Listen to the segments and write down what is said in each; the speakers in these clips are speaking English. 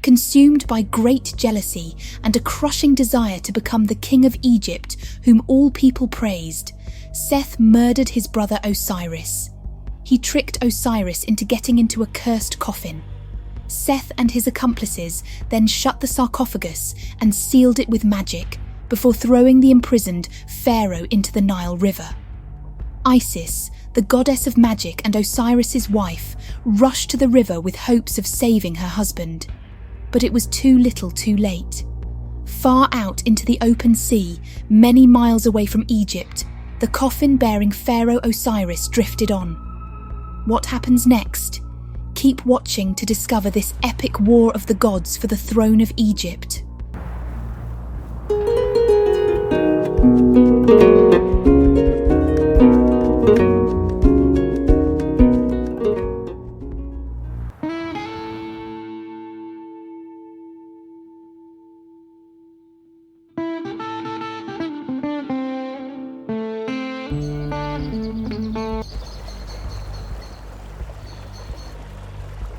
Consumed by great jealousy and a crushing desire to become the king of Egypt, whom all people praised, Seth murdered his brother Osiris. He tricked Osiris into getting into a cursed coffin. Seth and his accomplices then shut the sarcophagus and sealed it with magic before throwing the imprisoned Pharaoh into the Nile River. Isis, the goddess of magic and Osiris's wife, rushed to the river with hopes of saving her husband. But it was too little too late. Far out into the open sea, many miles away from Egypt, the coffin bearing Pharaoh Osiris drifted on. What happens next? Keep watching to discover this epic war of the gods for the throne of Egypt.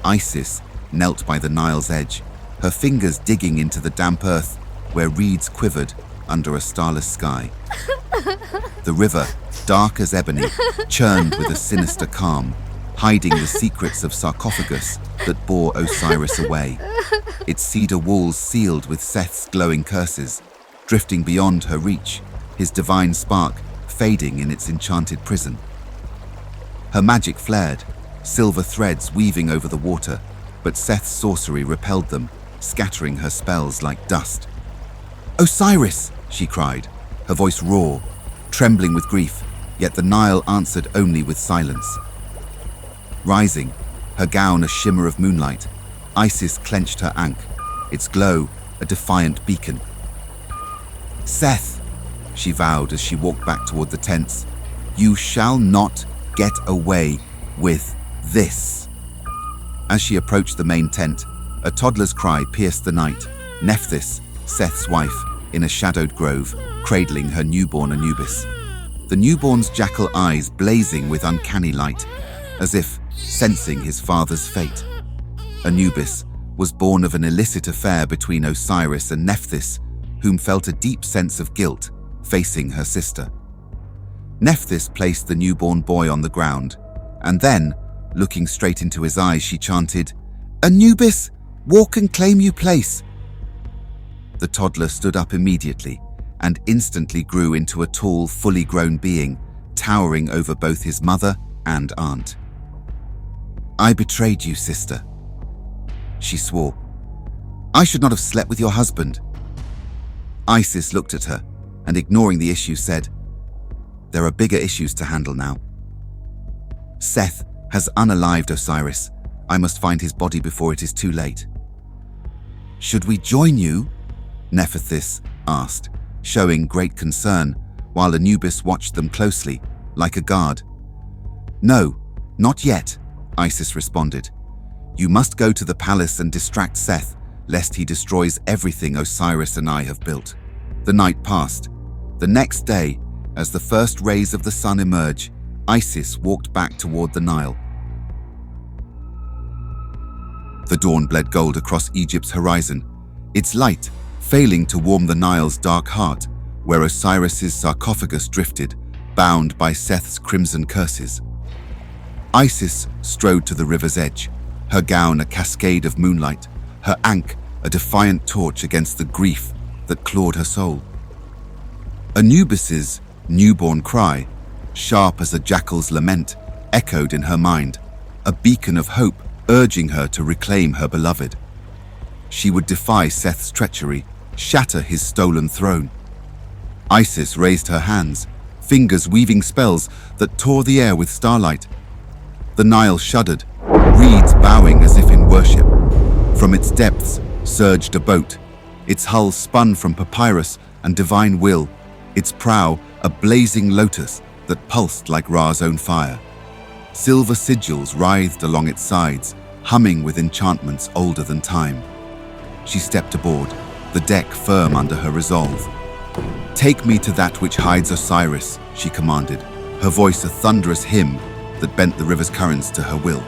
Isis knelt by the Nile's edge, her fingers digging into the damp earth where reeds quivered under a starless sky. The river, dark as ebony, churned with a sinister calm, hiding the secrets of sarcophagus that bore Osiris away. Its cedar walls sealed with Seth's glowing curses, drifting beyond her reach, his divine spark fading in its enchanted prison. Her magic flared, silver threads weaving over the water, but Seth's sorcery repelled them, scattering her spells like dust. "Osiris!" she cried, her voice raw, trembling with grief, yet the Nile answered only with silence. Rising, her gown a shimmer of moonlight, Isis clenched her ankh, its glow a defiant beacon. "Seth," she vowed as she walked back toward the tents, "you shall not get away with this." As she approached the main tent, a toddler's cry pierced the night. Nephthys, Seth's wife, in a shadowed grove, cradling her newborn Anubis. The newborn's jackal eyes blazing with uncanny light, as if sensing his father's fate. Anubis was born of an illicit affair between Osiris and Nephthys, whom felt a deep sense of guilt, facing her sister. Nephthys placed the newborn boy on the ground, and then, looking straight into his eyes, she chanted, "Anubis, walk and claim your place." The toddler stood up immediately and instantly grew into a tall, fully grown being, towering over both his mother and aunt. "I betrayed you, sister," she swore. "I should not have slept with your husband." Isis looked at her and, ignoring the issue, said, "There are bigger issues to handle now. Seth has unalived Osiris. I must find his body before it is too late." "Should we join you?" Nephthys asked, showing great concern, while Anubis watched them closely, like a guard. "No, not yet," Isis responded. "You must go to the palace and distract Seth, lest he destroys everything Osiris and I have built." The night passed. The next day, as the first rays of the sun emerged, Isis walked back toward the Nile. The dawn bled gold across Egypt's horizon, its light failing to warm the Nile's dark heart, where Osiris's sarcophagus drifted, bound by Seth's crimson curses. Isis strode to the river's edge, her gown a cascade of moonlight, her ankh a defiant torch against the grief that clawed her soul. Anubis's newborn cry, sharp as a jackal's lament, echoed in her mind, a beacon of hope urging her to reclaim her beloved. She would defy Seth's treachery, shatter his stolen throne. Isis raised her hands, fingers weaving spells that tore the air with starlight. The Nile shuddered, reeds bowing as if in worship. From its depths surged a boat, its hull spun from papyrus and divine will, its prow a blazing lotus that pulsed like Ra's own fire. Silver sigils writhed along its sides, humming with enchantments older than time. She stepped aboard, the deck firm under her resolve. "Take me to that which hides Osiris," she commanded, her voice a thunderous hymn that bent the river's currents to her will.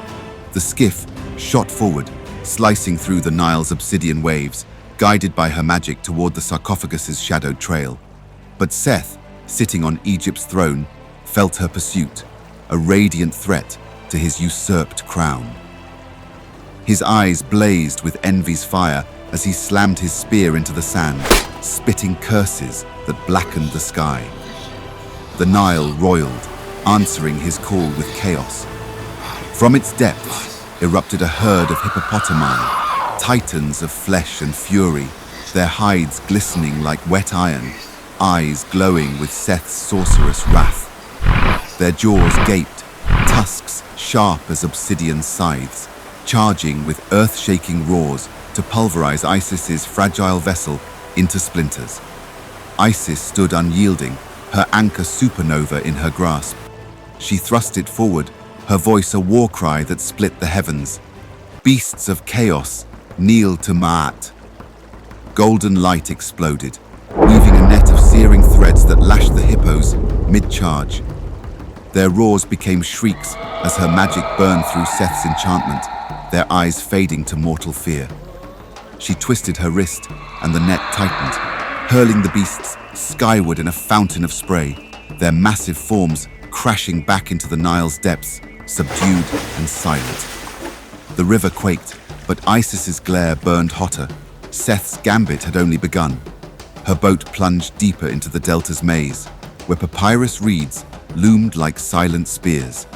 The skiff shot forward, slicing through the Nile's obsidian waves, guided by her magic toward the sarcophagus's shadowed trail. But Seth, sitting on Egypt's throne, felt her pursuit, a radiant threat to his usurped crown. His eyes blazed with envy's fire as he slammed his spear into the sand, spitting curses that blackened the sky. The Nile roiled, answering his call with chaos. From its depths erupted a herd of hippopotami, titans of flesh and fury, their hides glistening like wet iron, eyes glowing with Seth's sorcerous wrath. Their jaws gaped, tusks sharp as obsidian scythes, charging with earth-shaking roars to pulverize Isis's fragile vessel into splinters. Isis stood unyielding, her anchor supernova in her grasp. She thrust it forward, her voice a war cry that split the heavens. Beasts of chaos, kneel to Ma'at. Golden light exploded, weaving a net of searing threads that lashed the hippos mid-charge. Their roars became shrieks as her magic burned through Seth's enchantment, their eyes fading to mortal fear. She twisted her wrist, and the net tightened, hurling the beasts skyward in a fountain of spray, their massive forms crashing back into the Nile's depths, subdued and silent. The river quaked, but Isis's glare burned hotter. Seth's gambit had only begun. Her boat plunged deeper into the delta's maze, where papyrus reeds loomed like silent spears.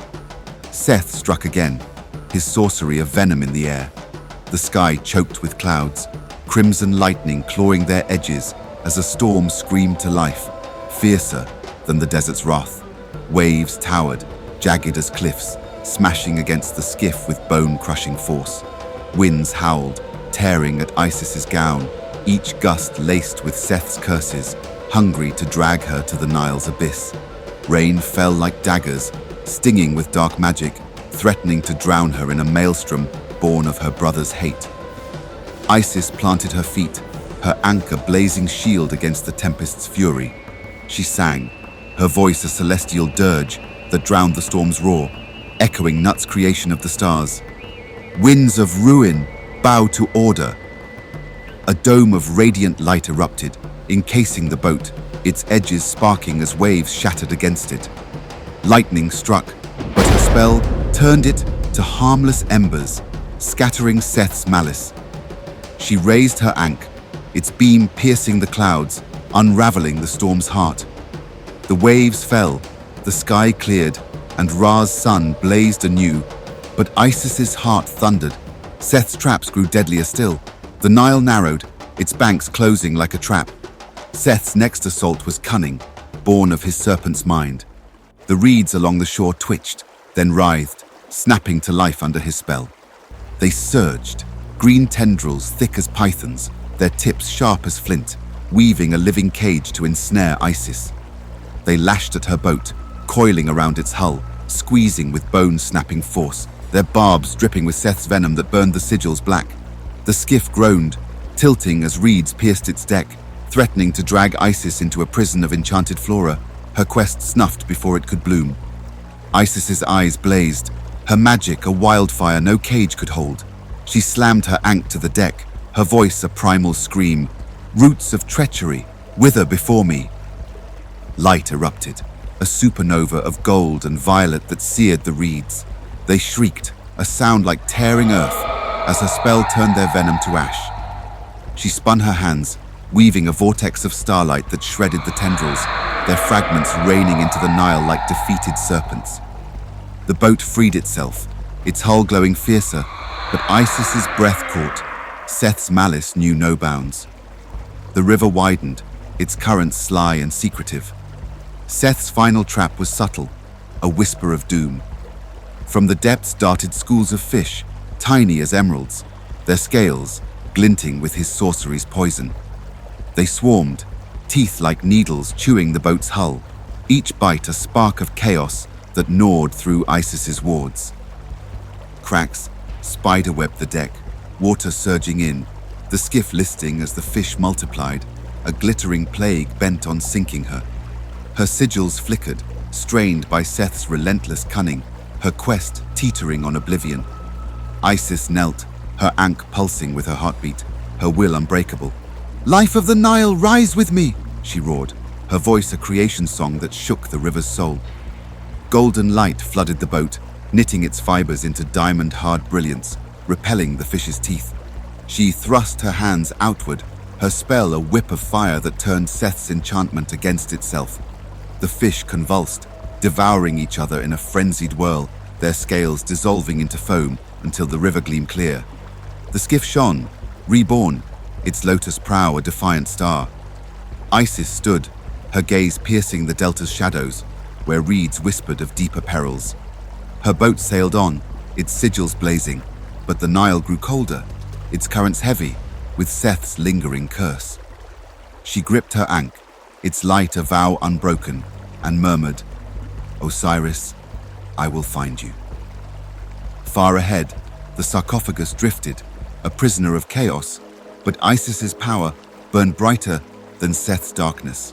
Seth struck again, his sorcery of venom in the air. The sky choked with clouds, crimson lightning clawing their edges as a storm screamed to life, fiercer than the desert's wrath. Waves towered, jagged as cliffs, smashing against the skiff with bone-crushing force. Winds howled, tearing at Isis's gown, each gust laced with Seth's curses, hungry to drag her to the Nile's abyss. Rain fell like daggers, stinging with dark magic, threatening to drown her in a maelstrom born of her brother's hate. Isis planted her feet, her anchor blazing shield against the tempest's fury. She sang, her voice a celestial dirge that drowned the storm's roar, echoing Nut's creation of the stars. Winds of ruin, bow to order. A dome of radiant light erupted, encasing the boat, its edges sparking as waves shattered against it. Lightning struck, but her spell turned it to harmless embers, scattering Seth's malice. She raised her ankh, its beam piercing the clouds, unraveling the storm's heart. The waves fell, the sky cleared, and Ra's sun blazed anew, but Isis's heart thundered. Seth's traps grew deadlier still. The Nile narrowed, its banks closing like a trap. Seth's next assault was cunning, born of his serpent's mind. The reeds along the shore twitched, then writhed, snapping to life under his spell. They surged, green tendrils thick as pythons, their tips sharp as flint, weaving a living cage to ensnare Isis. They lashed at her boat, coiling around its hull, squeezing with bone-snapping force, their barbs dripping with Seth's venom that burned the sigils black. The skiff groaned, tilting as reeds pierced its deck, threatening to drag Isis into a prison of enchanted flora, her quest snuffed before it could bloom. Isis's eyes blazed, her magic a wildfire no cage could hold. She slammed her ankh to the deck, her voice a primal scream. Roots of treachery, wither before me. Light erupted, a supernova of gold and violet that seared the reeds. They shrieked, a sound like tearing earth, as her spell turned their venom to ash. She spun her hands, weaving a vortex of starlight that shredded the tendrils, their fragments raining into the Nile like defeated serpents. The boat freed itself, its hull glowing fiercer, but Isis's breath caught. Seth's malice knew no bounds. The river widened, its currents sly and secretive. Seth's final trap was subtle, a whisper of doom. From the depths darted schools of fish, tiny as emeralds, their scales glinting with his sorcery's poison. They swarmed, teeth like needles chewing the boat's hull, each bite a spark of chaos that gnawed through Isis's wards. Cracks spiderwebbed the deck, water surging in, the skiff listing as the fish multiplied, a glittering plague bent on sinking her. Her sigils flickered, strained by Seth's relentless cunning, her quest teetering on oblivion. Isis knelt, her ankh pulsing with her heartbeat, her will unbreakable. "Life of the Nile, rise with me!" she roared, her voice a creation song that shook the river's soul. Golden light flooded the boat, knitting its fibers into diamond-hard brilliance, repelling the fish's teeth. She thrust her hands outward, her spell a whip of fire that turned Seth's enchantment against itself. The fish convulsed, devouring each other in a frenzied whirl, their scales dissolving into foam until the river gleamed clear. The skiff shone, reborn, its lotus prow a defiant star. Isis stood, her gaze piercing the delta's shadows, where reeds whispered of deeper perils. Her boat sailed on, its sigils blazing, but the Nile grew colder, its currents heavy, with Seth's lingering curse. She gripped her ankh, its light a vow unbroken, and murmured, "Osiris, I will find you." Far ahead, the sarcophagus drifted, a prisoner of chaos, but Isis's power burned brighter than Seth's darkness.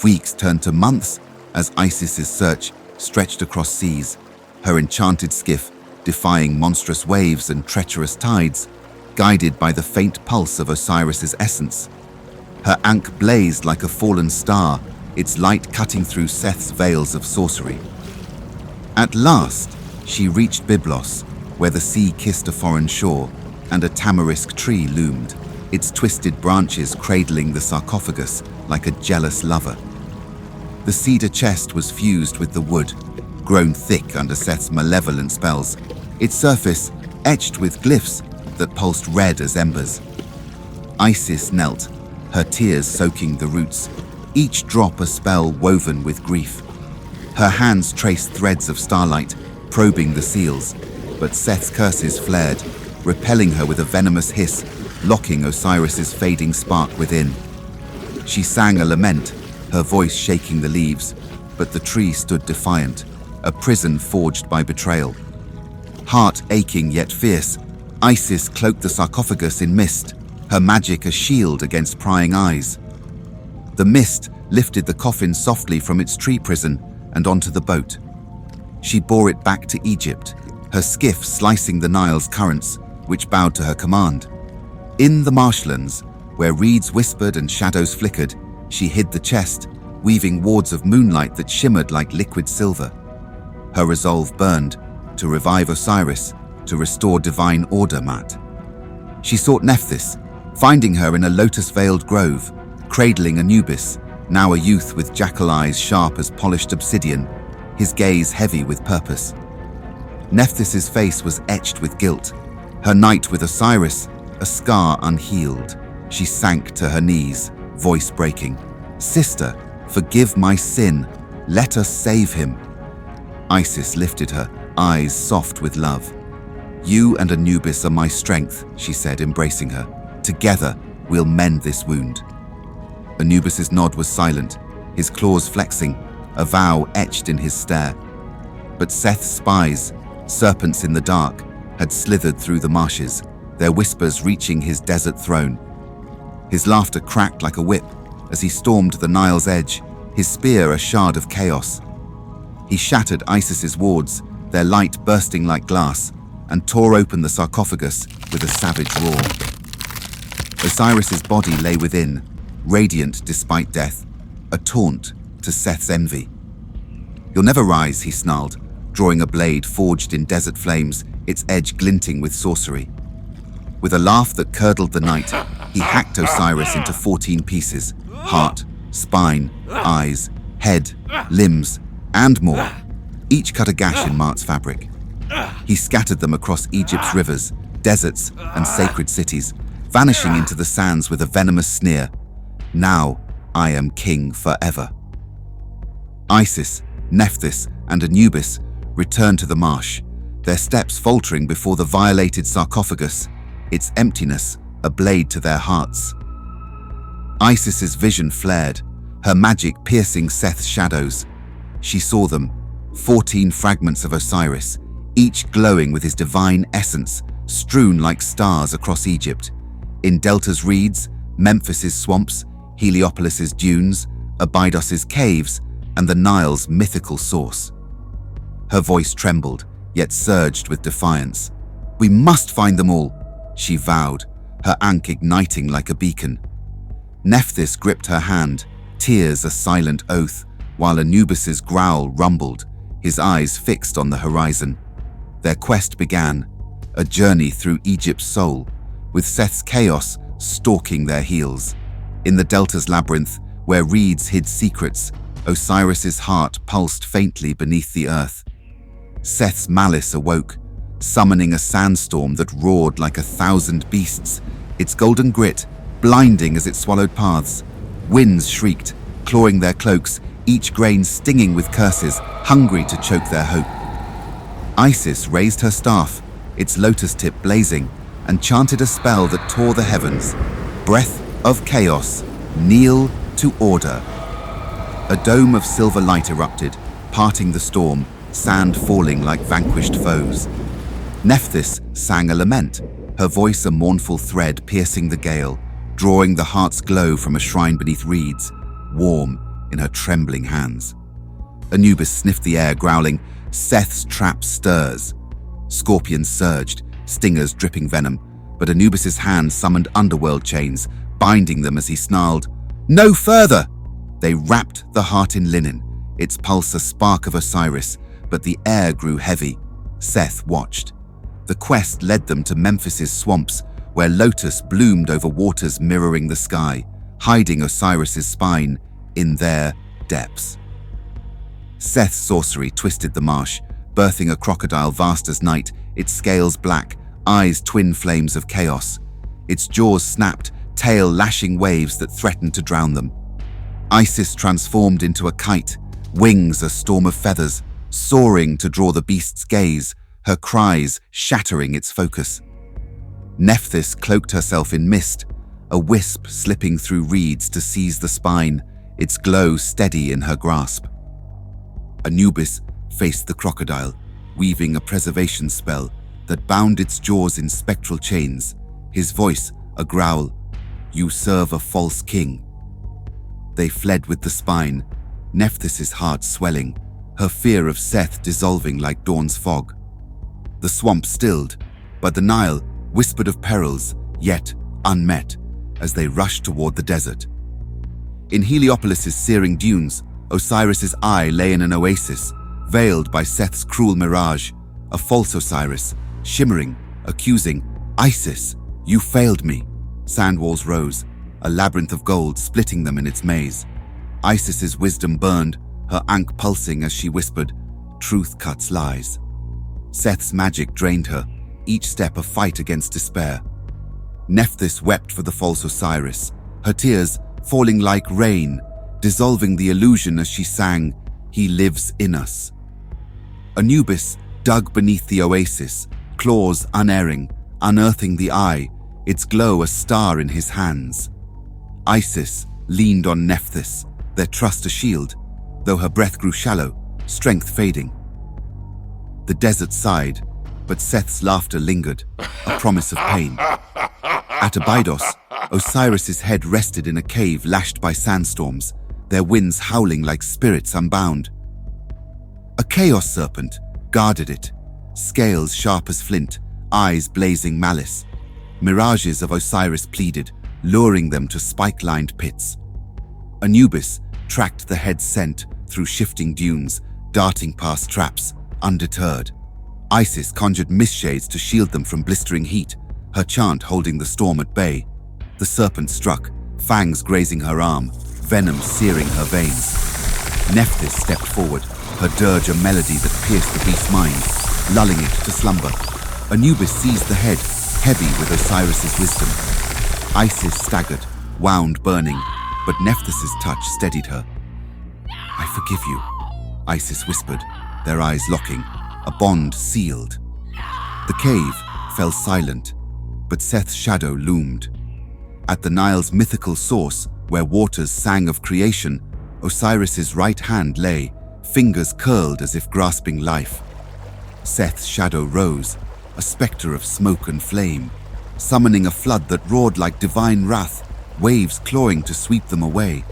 Weeks turned to months as Isis's search stretched across seas, her enchanted skiff defying monstrous waves and treacherous tides, guided by the faint pulse of Osiris's essence. Her ankh blazed like a fallen star, its light cutting through Seth's veils of sorcery. At last, she reached Byblos, where the sea kissed a foreign shore, and a tamarisk tree loomed, its twisted branches cradling the sarcophagus like a jealous lover. The cedar chest was fused with the wood, grown thick under Seth's malevolent spells, its surface etched with glyphs that pulsed red as embers. Isis knelt, her tears soaking the roots, each drop a spell woven with grief. Her hands traced threads of starlight, probing the seals, but Seth's curses flared, repelling her with a venomous hiss, locking Osiris's fading spark within. She sang a lament, her voice shaking the leaves, but the tree stood defiant, a prison forged by betrayal. Heart aching yet fierce, Isis cloaked the sarcophagus in mist, her magic a shield against prying eyes. The mist lifted the coffin softly from its tree prison and onto the boat. She bore it back to Egypt, her skiff slicing the Nile's currents, which bowed to her command. In the marshlands, where reeds whispered and shadows flickered, she hid the chest, weaving wards of moonlight that shimmered like liquid silver. Her resolve burned, to revive Osiris, to restore divine order, Mat. She sought Nephthys, finding her in a lotus-veiled grove, cradling Anubis, now a youth with jackal eyes sharp as polished obsidian, his gaze heavy with purpose. Nephthys's face was etched with guilt, her night with Osiris, a scar unhealed. She sank to her knees, voice breaking. "Sister, forgive my sin. Let us save him." Isis lifted her, eyes soft with love. "You and Anubis are my strength," she said, embracing her. "Together, we'll mend this wound." Anubis's nod was silent, his claws flexing, a vow etched in his stare. But Seth's spies, serpents in the dark, had slithered through the marshes, their whispers reaching his desert throne. His laughter cracked like a whip as he stormed the Nile's edge, his spear a shard of chaos. He shattered Isis's wards, their light bursting like glass, and tore open the sarcophagus with a savage roar. Osiris's body lay within, radiant despite death, a taunt to Seth's envy. "You'll never rise," he snarled, drawing a blade forged in desert flames, its edge glinting with sorcery. With a laugh that curdled the night, he hacked Osiris into 14 pieces, heart, spine, eyes, head, limbs, and more, each cut a gash in Mart's fabric. He scattered them across Egypt's rivers, deserts, and sacred cities, vanishing into the sands with a venomous sneer. "Now I am king forever." Isis, Nephthys, and Anubis returned to the marsh, their steps faltering before the violated sarcophagus, its emptiness a blade to their hearts. Isis's vision flared, her magic piercing Seth's shadows. She saw them, 14 fragments of Osiris, each glowing with his divine essence, strewn like stars across Egypt. In Delta's reeds, Memphis's swamps, Heliopolis's dunes, Abydos's caves, and the Nile's mythical source. Her voice trembled, yet surged with defiance. "We must find them all," she vowed, her ankh igniting like a beacon. Nephthys gripped her hand, tears a silent oath, while Anubis's growl rumbled, his eyes fixed on the horizon. Their quest began, a journey through Egypt's soul, with Seth's chaos stalking their heels. In the Delta's labyrinth, where reeds hid secrets, Osiris's heart pulsed faintly beneath the earth. Seth's malice awoke, summoning a sandstorm that roared like 1,000 beasts, its golden grit blinding as it swallowed paths. Winds shrieked, clawing their cloaks, each grain stinging with curses, hungry to choke their hope. Isis raised her staff, its lotus tip blazing, and chanted a spell that tore the heavens. Breath of chaos, kneel to order. A dome of silver light erupted, parting the storm, sand falling like vanquished foes. Nephthys sang a lament, her voice a mournful thread piercing the gale, drawing the heart's glow from a shrine beneath reeds, warm in her trembling hands. Anubis sniffed the air, growling, "Seth's trap stirs." Scorpions surged, stingers dripping venom, but Anubis's hand summoned underworld chains, binding them as he snarled, "No further!" They wrapped the heart in linen, its pulse a spark of Osiris, but the air grew heavy. Seth watched. The quest led them to Memphis's swamps, where lotus bloomed over waters mirroring the sky, hiding Osiris's spine in their depths. Seth's sorcery twisted the marsh, birthing a crocodile vast as night, its scales black, eyes twin flames of chaos. Its jaws snapped, tail lashing waves that threatened to drown them. Isis transformed into a kite, wings a storm of feathers, soaring to draw the beast's gaze, her cries shattering its focus. Nephthys cloaked herself in mist, a wisp slipping through reeds to seize the spine, its glow steady in her grasp. Anubis faced the crocodile, weaving a preservation spell that bound its jaws in spectral chains, his voice a growl, "You serve a false king." They fled with the spine, Nephthys's heart swelling, her fear of Seth dissolving like dawn's fog. The swamp stilled, but the Nile whispered of perils, yet unmet, as they rushed toward the desert. In Heliopolis's searing dunes, Osiris's eye lay in an oasis, veiled by Seth's cruel mirage, a false Osiris, shimmering, accusing, "Isis, you failed me." Sand walls rose, a labyrinth of gold splitting them in its maze. Isis's wisdom burned, her ankh pulsing as she whispered, "Truth cuts lies." Seth's magic drained her, each step a fight against despair. Nephthys wept for the false Osiris, her tears falling like rain, dissolving the illusion as she sang, "He lives in us." Anubis dug beneath the oasis, claws unerring, unearthing the eye, its glow a star in his hands. Isis leaned on Nephthys, their trust a shield, though her breath grew shallow, strength fading. The desert sighed, but Seth's laughter lingered, a promise of pain. At Abydos, Osiris's head rested in a cave lashed by sandstorms, their winds howling like spirits unbound. A Chaos Serpent guarded it, scales sharp as flint, eyes blazing malice. Mirages of Osiris pleaded, luring them to spike-lined pits. Anubis tracked the head's scent through shifting dunes, darting past traps, undeterred. Isis conjured mist shades to shield them from blistering heat, her chant holding the storm at bay. The serpent struck, fangs grazing her arm, venom searing her veins. Nephthys stepped forward, her dirge a melody that pierced the beast's mind, lulling it to slumber. Anubis seized the head, heavy with Osiris's wisdom. Isis staggered, wound burning, but Nephthys's touch steadied her. "I forgive you," Isis whispered, their eyes locking, a bond sealed. The cave fell silent, but Seth's shadow loomed. At the Nile's mythical source, where waters sang of creation, Osiris's right hand lay, fingers curled as if grasping life. Seth's shadow rose, a spectre of smoke and flame, summoning a flood that roared like divine wrath, waves clawing to sweep them away.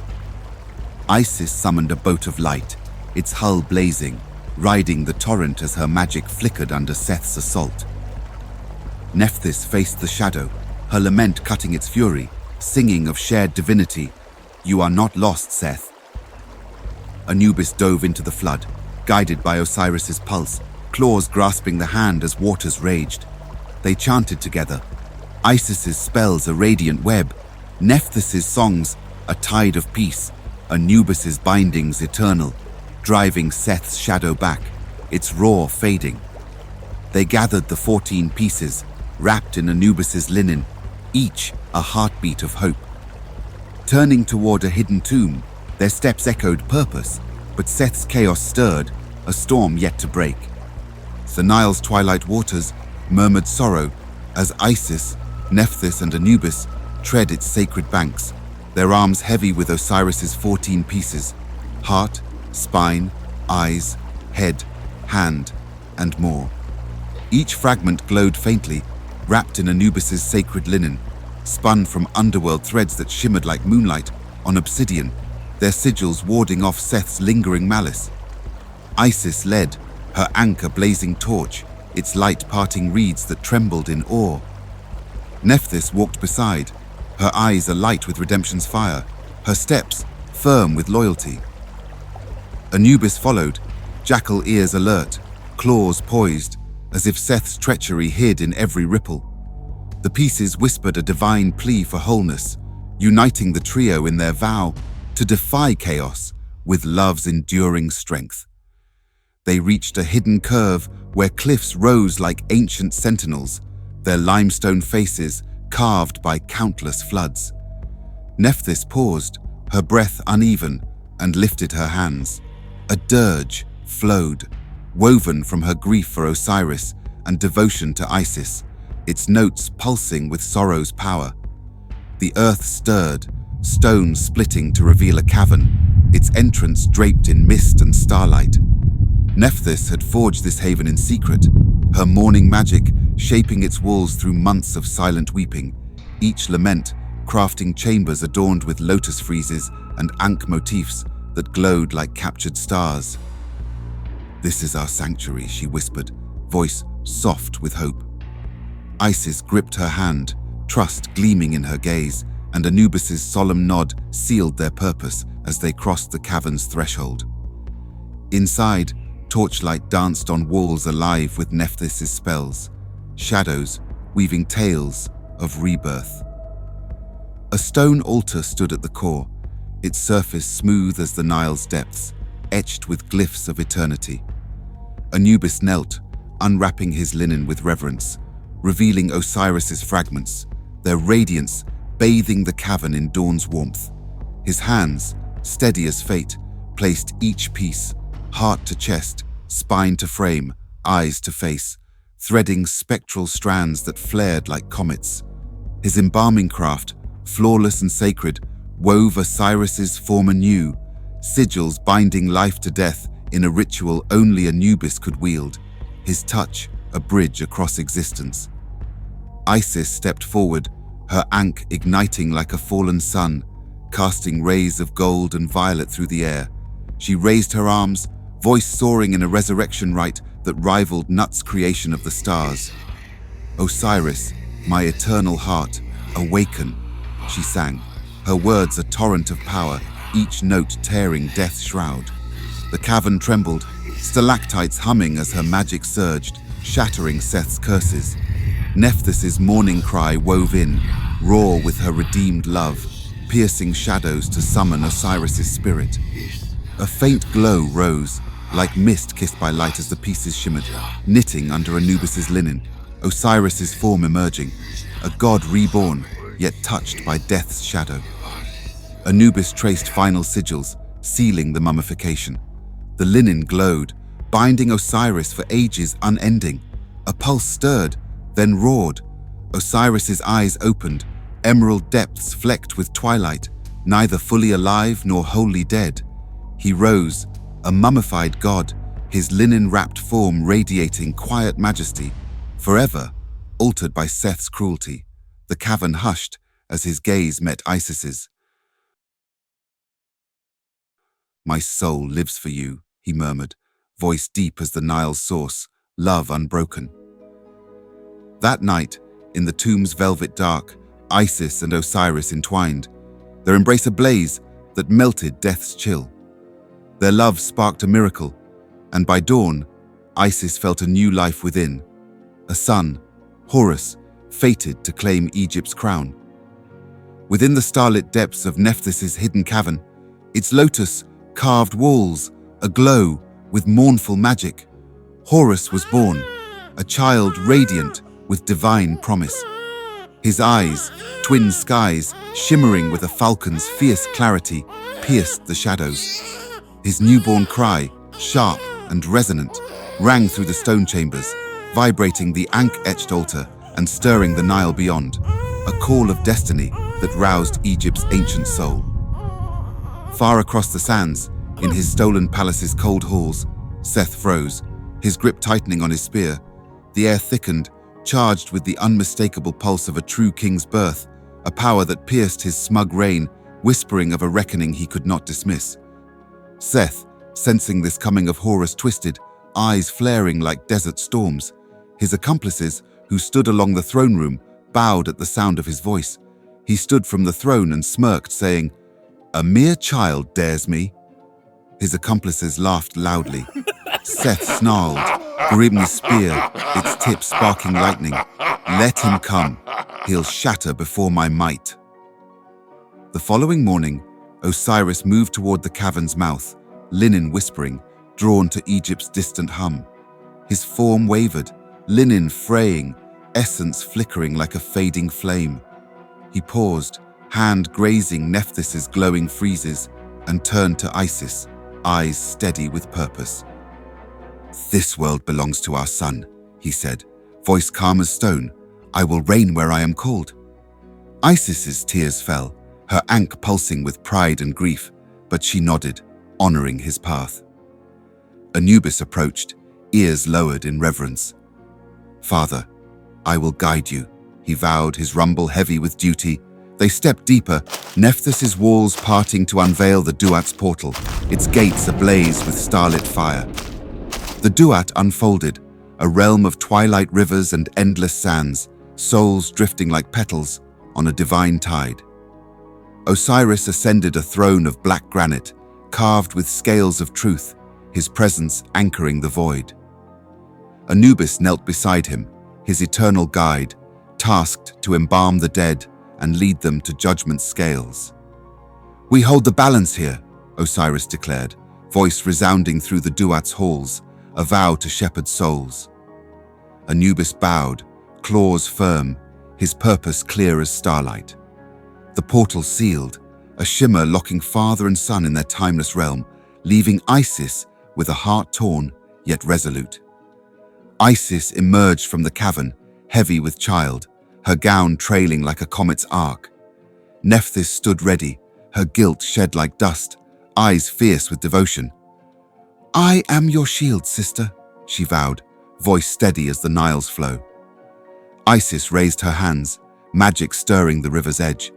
Isis summoned a boat of light, its hull blazing, riding the torrent as her magic flickered under Seth's assault. Nephthys faced the shadow, her lament cutting its fury, singing of shared divinity. "You are not lost, Seth." Anubis dove into the flood, guided by Osiris's pulse, claws grasping the hand as waters raged. They chanted together, Isis's spells a radiant web, Nephtys's songs a tide of peace, Anubis's bindings eternal, driving Seth's shadow back, its roar fading. They gathered the 14 pieces, wrapped in Anubis's linen, each a heartbeat of hope. Turning toward a hidden tomb, their steps echoed purpose, but Seth's chaos stirred, a storm yet to break. The Nile's twilight waters murmured sorrow as Isis, Nephthys and Anubis tread its sacred banks, their arms heavy with Osiris's 14 pieces, heart, spine, eyes, head, hand, and more. Each fragment glowed faintly, wrapped in Anubis's sacred linen, spun from underworld threads that shimmered like moonlight on obsidian, their sigils warding off Seth's lingering malice. Isis led, her anchor blazing torch, its light parting reeds that trembled in awe. Nephthys walked beside, her eyes alight with redemption's fire, her steps firm with loyalty. Anubis followed, jackal ears alert, claws poised, as if Seth's treachery hid in every ripple. The pieces whispered a divine plea for wholeness, uniting the trio in their vow to defy chaos with love's enduring strength. They reached a hidden curve where cliffs rose like ancient sentinels, their limestone faces carved by countless floods. Nephthys paused, her breath uneven, and lifted her hands. A dirge flowed, woven from her grief for Osiris and devotion to Isis, its notes pulsing with sorrow's power. The earth stirred, stone splitting to reveal a cavern, its entrance draped in mist and starlight. Nephthys had forged this haven in secret, her mourning magic shaping its walls through months of silent weeping, each lament crafting chambers adorned with lotus friezes and ankh motifs that glowed like captured stars. "This is our sanctuary," she whispered, voice soft with hope. Isis gripped her hand, trust gleaming in her gaze, and Anubis's solemn nod sealed their purpose as they crossed the cavern's threshold. Inside, torchlight danced on walls alive with Nephtys's spells, shadows weaving tales of rebirth. A stone altar stood at the core, its surface smooth as the Nile's depths, etched with glyphs of eternity. Anubis knelt, unwrapping his linen with reverence, revealing Osiris's fragments, their radiance bathing the cavern in dawn's warmth. His hands, steady as fate, placed each piece, heart to chest, spine to frame, eyes to face, threading spectral strands that flared like comets. His embalming craft, flawless and sacred, wove Osiris's form anew, sigils binding life to death in a ritual only Anubis could wield, his touch a bridge across existence. Isis stepped forward, her ankh igniting like a fallen sun, casting rays of gold and violet through the air. She raised her arms, voice soaring in a resurrection rite that rivaled Nut's creation of the stars. "Osiris, my eternal heart, awaken," she sang, her words a torrent of power, each note tearing death's shroud. The cavern trembled, stalactites humming as her magic surged, shattering Seth's curses. Nephtys's mourning cry wove in, raw with her redeemed love, piercing shadows to summon Osiris's spirit. A faint glow rose, like mist kissed by light as the pieces shimmered, knitting under Anubis's linen, Osiris's form emerging, a god reborn, yet touched by death's shadow. Anubis traced final sigils, sealing the mummification. The linen glowed, binding Osiris for ages unending. A pulse stirred, then roared. Osiris's eyes opened, emerald depths flecked with twilight, neither fully alive nor wholly dead. He rose, a mummified god, his linen-wrapped form radiating quiet majesty, forever altered by Seth's cruelty. The cavern hushed as his gaze met Isis's. "My soul lives for you," he murmured, voice deep as the Nile's source, love unbroken. That night, in the tomb's velvet dark, Isis and Osiris entwined, their embrace a blaze that melted death's chill. Their love sparked a miracle, and by dawn, Isis felt a new life within. A son, Horus, fated to claim Egypt's crown. Within the starlit depths of Nephthys' hidden cavern, its lotus-carved walls aglow with mournful magic, Horus was born, a child radiant with divine promise. His eyes, twin skies, shimmering with a falcon's fierce clarity, pierced the shadows. His newborn cry, sharp and resonant, rang through the stone chambers, vibrating the ankh-etched altar and stirring the Nile beyond, a call of destiny that roused Egypt's ancient soul. Far across the sands, in his stolen palace's cold halls, Seth froze, his grip tightening on his spear. The air thickened, charged with the unmistakable pulse of a true king's birth, a power that pierced his smug reign, whispering of a reckoning he could not dismiss. Seth, sensing this coming of Horus, twisted, eyes flaring like desert storms. His accomplices, who stood along the throne room, bowed at the sound of his voice. He stood from the throne and smirked, saying, "A mere child dares me." His accomplices laughed loudly. Seth snarled, grimming his spear, its tip sparking lightning. "Let him come. He'll shatter before my might." The following morning, Osiris moved toward the cavern's mouth, linen whispering, drawn to Egypt's distant hum. His form wavered, linen fraying, essence flickering like a fading flame. He paused, hand grazing Nephthys' glowing friezes, and turned to Isis, eyes steady with purpose. "This world belongs to our son," he said, voice calm as stone. "I will reign where I am called." Isis's tears fell, her ankh pulsing with pride and grief, but she nodded, honoring his path. Anubis approached, ears lowered in reverence. "Father, I will guide you," he vowed, his rumble heavy with duty. They stepped deeper, Nephthys' walls parting to unveil the Duat's portal, its gates ablaze with starlit fire. The Duat unfolded, a realm of twilight rivers and endless sands, souls drifting like petals on a divine tide. Osiris ascended a throne of black granite, carved with scales of truth, his presence anchoring the void. Anubis knelt beside him, his eternal guide, tasked to embalm the dead and lead them to judgment's scales. "We hold the balance here," Osiris declared, voice resounding through the Duat's halls, a vow to shepherd souls. Anubis bowed, claws firm, his purpose clear as starlight. The portal sealed, a shimmer locking father and son in their timeless realm, leaving Isis with a heart torn yet resolute. Isis emerged from the cavern, heavy with child, her gown trailing like a comet's arc. Nephthys stood ready, her guilt shed like dust, eyes fierce with devotion. "I am your shield, sister," she vowed, voice steady as the Nile's flow. Isis raised her hands, magic stirring the river's edge.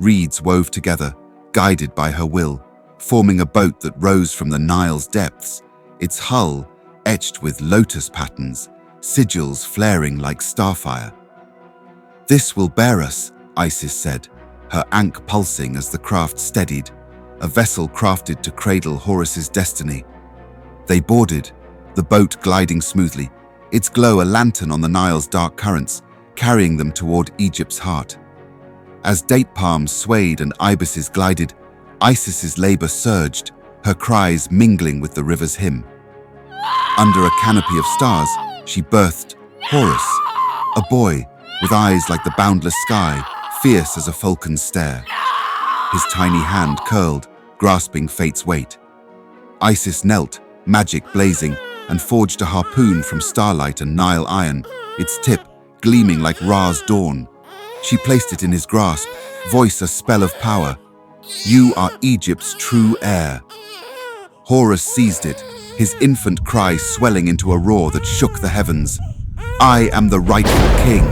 Reeds wove together, guided by her will, forming a boat that rose from the Nile's depths, its hull etched with lotus patterns, sigils flaring like starfire. "This will bear us," Isis said, her ankh pulsing as the craft steadied, a vessel crafted to cradle Horus's destiny. They boarded, the boat gliding smoothly, its glow a lantern on the Nile's dark currents, carrying them toward Egypt's heart. As date palms swayed and ibises glided, Isis's labor surged, her cries mingling with the river's hymn. Under a canopy of stars, she birthed Horus, a boy with eyes like the boundless sky, fierce as a falcon's stare. His tiny hand curled, grasping fate's weight. Isis knelt, magic blazing, and forged a harpoon from starlight and Nile iron, its tip gleaming like Ra's dawn. She placed it in his grasp, voice a spell of power. "You are Egypt's true heir." Horus seized it, his infant cry swelling into a roar that shook the heavens. "I am the rightful king."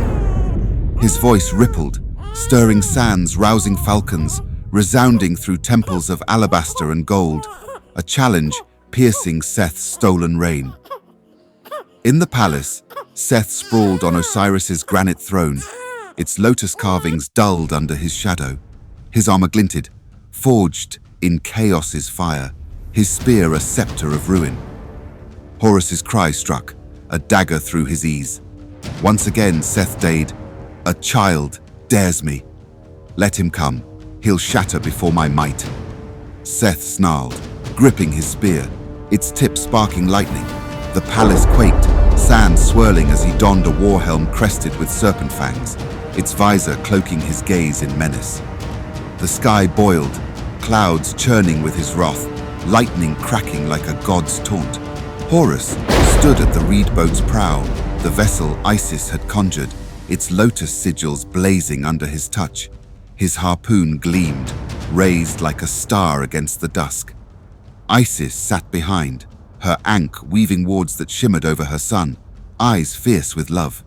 His voice rippled, stirring sands, rousing falcons, resounding through temples of alabaster and gold, a challenge piercing Seth's stolen reign. In the palace, Seth sprawled on Osiris's granite throne, its lotus carvings dulled under his shadow. His armor glinted, forged in chaos's fire, his spear a scepter of ruin. Horus's cry struck, a dagger through his ease. Once again Seth deigned, "A child dares me. Let him come, he'll shatter before my might." Seth snarled, gripping his spear, its tip sparking lightning. The palace quaked, sand swirling as he donned a war helm crested with serpent fangs, its visor cloaking his gaze in menace. The sky boiled, clouds churning with his wrath, lightning cracking like a god's taunt. Horus stood at the reed boat's prow, the vessel Isis had conjured, its lotus sigils blazing under his touch. His harpoon gleamed, raised like a star against the dusk. Isis sat behind, her ankh weaving wards that shimmered over her son, eyes fierce with love.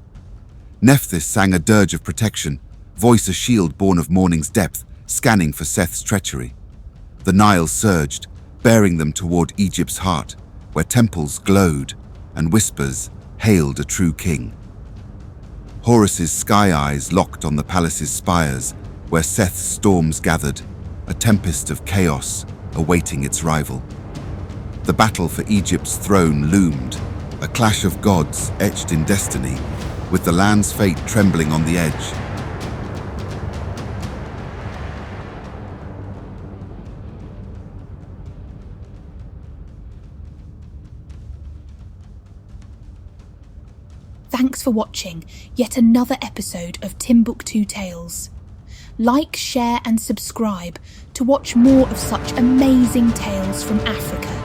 Nephthys sang a dirge of protection, voice a shield born of morning's depth, scanning for Seth's treachery. The Nile surged, bearing them toward Egypt's heart, where temples glowed and whispers hailed a true king. Horus's sky eyes locked on the palace's spires, where Seth's storms gathered, a tempest of chaos awaiting its rival. The battle for Egypt's throne loomed, a clash of gods etched in destiny, with the land's fate trembling on the edge. Thanks for watching yet another episode of Timbuktu Tales. Like, share and subscribe to watch more of such amazing tales from Africa.